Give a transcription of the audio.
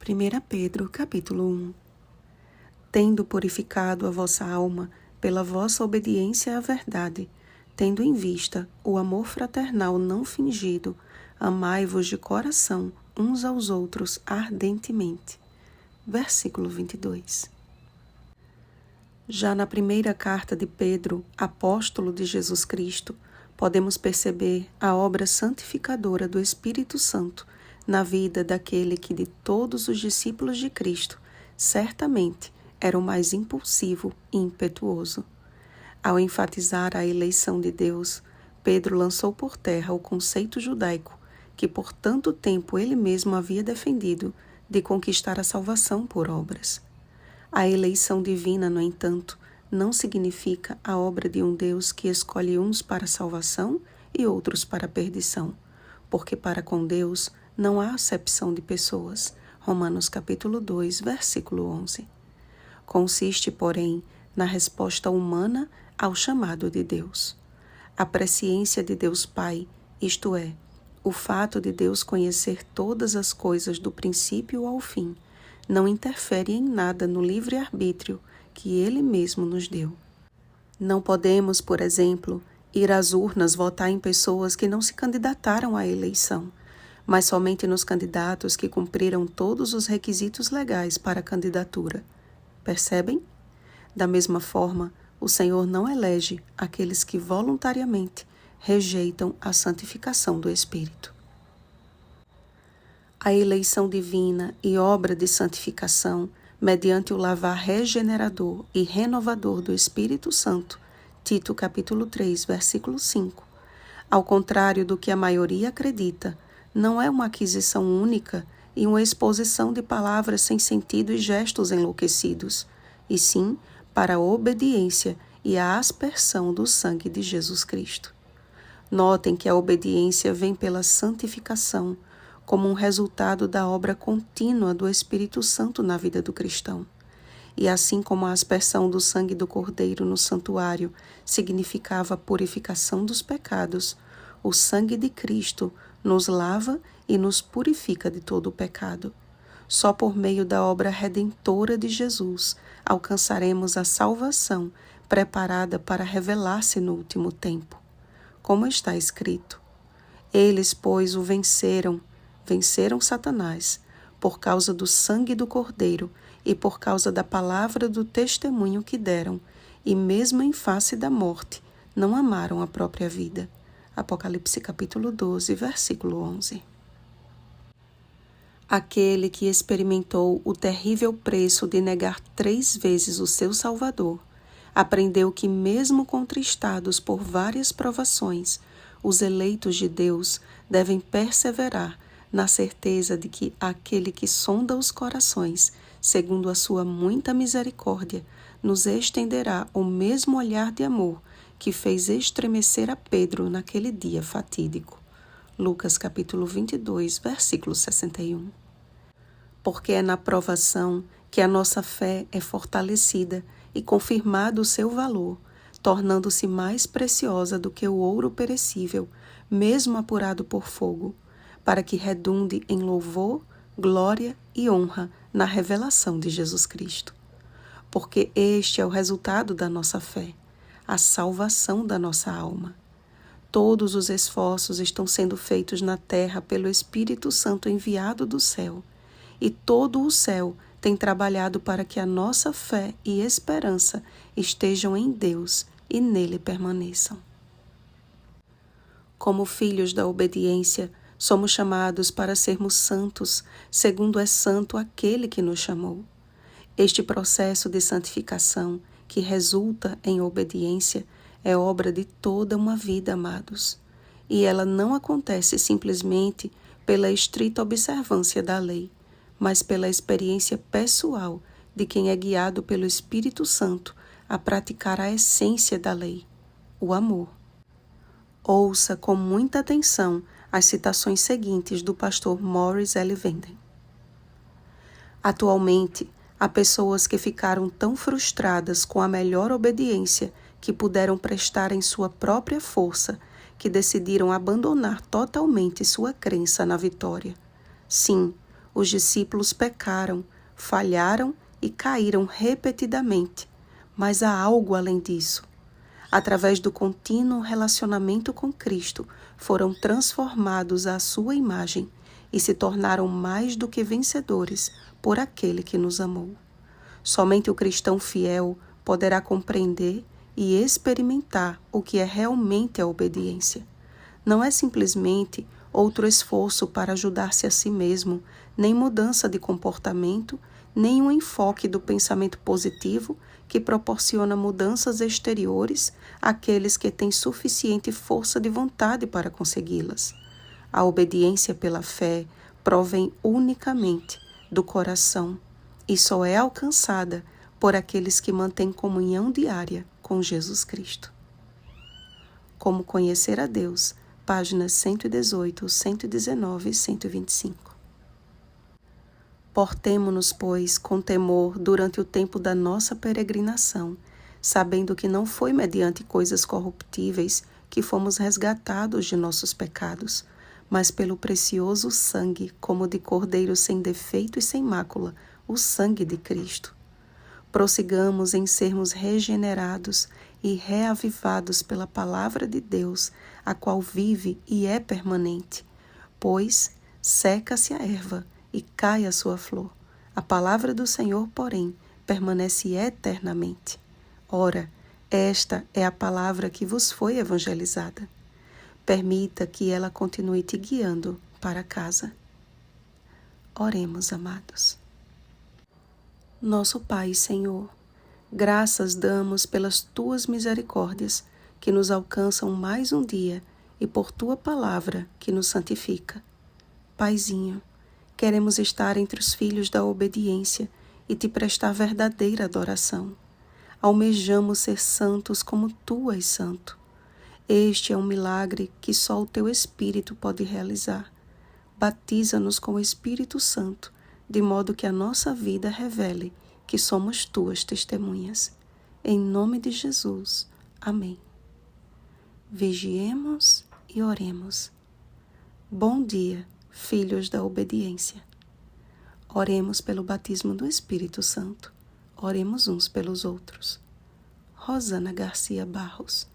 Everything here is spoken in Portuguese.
1 Pedro, capítulo 1. Tendo purificado a vossa alma pela vossa obediência à verdade, tendo em vista o amor fraternal não fingido, amai-vos de coração uns aos outros ardentemente. Versículo 22. Já na primeira carta de Pedro, apóstolo de Jesus Cristo, podemos perceber a obra santificadora do Espírito Santo na vida daquele que de todos os discípulos de Cristo certamente era o mais impulsivo e impetuoso. Ao enfatizar a eleição de Deus, Pedro lançou por terra o conceito judaico que por tanto tempo ele mesmo havia defendido de conquistar a salvação por obras. A eleição divina, no entanto, não significa a obra de um Deus que escolhe uns para a salvação e outros para a perdição, porque para com Deus não há acepção de pessoas. Romanos capítulo 2, versículo 11. Consiste, porém, na resposta humana ao chamado de Deus. A presciência de Deus Pai, isto é, o fato de Deus conhecer todas as coisas do princípio ao fim, não interfere em nada no livre-arbítrio que Ele mesmo nos deu. Não podemos, por exemplo, ir às urnas votar em pessoas que não se candidataram à eleição, mas somente nos candidatos que cumpriram todos os requisitos legais para a candidatura. Percebem? Da mesma forma, o Senhor não elege aqueles que voluntariamente rejeitam a santificação do Espírito. A eleição divina e obra de santificação, mediante o lavar regenerador e renovador do Espírito Santo, Tito capítulo 3, versículo 5, ao contrário do que a maioria acredita, não é uma aquisição única e uma exposição de palavras sem sentido e gestos enlouquecidos, e sim para a obediência e a aspersão do sangue de Jesus Cristo. Notem que a obediência vem pela santificação, como um resultado da obra contínua do Espírito Santo na vida do cristão. E assim como a aspersão do sangue do Cordeiro no santuário significava a purificação dos pecados, o sangue de Cristo nos lava e nos purifica de todo o pecado. Só por meio da obra redentora de Jesus alcançaremos a salvação preparada para revelar-se no último tempo. Como está escrito: eles, pois, o venceram Satanás, por causa do sangue do Cordeiro e por causa da palavra do testemunho que deram, e mesmo em face da morte, não amaram a própria vida. Apocalipse capítulo 12, versículo 11. Aquele que experimentou o terrível preço de negar 3 vezes o seu Salvador, aprendeu que mesmo contristados por várias provações, os eleitos de Deus devem perseverar na certeza de que aquele que sonda os corações, segundo a sua muita misericórdia, nos estenderá o mesmo olhar de amor que fez estremecer a Pedro naquele dia fatídico. Lucas capítulo 22, versículo 61. Porque é na provação que a nossa fé é fortalecida e confirmado o seu valor, tornando-se mais preciosa do que o ouro perecível, mesmo apurado por fogo, para que redunde em louvor, glória e honra na revelação de Jesus Cristo. Porque este é o resultado da nossa fé, a salvação da nossa alma. Todos os esforços estão sendo feitos na terra pelo Espírito Santo enviado do céu, e todo o céu tem trabalhado para que a nossa fé e esperança estejam em Deus e nele permaneçam. Como filhos da obediência, somos chamados para sermos santos, segundo é santo aquele que nos chamou. Este processo de santificação, que resulta em obediência, é obra de toda uma vida, amados. E ela não acontece simplesmente pela estrita observância da lei, mas pela experiência pessoal de quem é guiado pelo Espírito Santo a praticar a essência da lei, o amor. Ouça com muita atenção as citações seguintes do pastor Morris L. Venden. Atualmente, há pessoas que ficaram tão frustradas com a melhor obediência que puderam prestar em sua própria força, que decidiram abandonar totalmente sua crença na vitória. Sim, Os discípulos pecaram, falharam e caíram repetidamente, mas há algo além disso. Através do contínuo relacionamento com Cristo, foram transformados à sua imagem e se tornaram mais do que vencedores por aquele que nos amou. Somente o cristão fiel poderá compreender e experimentar o que é realmente a obediência. Não é simplesmente outro esforço para ajudar-se a si mesmo, nem mudança de comportamento, nem um enfoque do pensamento positivo que proporciona mudanças exteriores àqueles que têm suficiente força de vontade para consegui-las. A obediência pela fé provém unicamente do coração e só é alcançada por aqueles que mantêm comunhão diária com Jesus Cristo. Como conhecer a Deus, páginas 118, 119 e 125. Portemo-nos, pois, com temor durante o tempo da nossa peregrinação, sabendo que não foi mediante coisas corruptíveis que fomos resgatados de nossos pecados, mas pelo precioso sangue, como de cordeiro sem defeito e sem mácula, o sangue de Cristo. Prossigamos em sermos regenerados e reavivados pela palavra de Deus, a qual vive e é permanente, pois seca-se a erva e cai a sua flor. A palavra do Senhor, porém, permanece eternamente. Ora, esta é a palavra que vos foi evangelizada. Permita que ela continue te guiando para casa. Oremos, amados. Nosso Pai, Senhor, graças damos pelas Tuas misericórdias que nos alcançam mais um dia e por Tua palavra que nos santifica. Paizinho, queremos estar entre os filhos da obediência e Te prestar verdadeira adoração. Almejamos ser santos como Tu és santo. Este é um milagre que só o Teu Espírito pode realizar. Batiza-nos com o Espírito Santo, de modo que a nossa vida revele que somos Tuas testemunhas. Em nome de Jesus. Amém. Vigiemos e oremos. Bom dia, filhos da obediência. Oremos pelo batismo do Espírito Santo. Oremos uns pelos outros. Rosana Garcia Barros.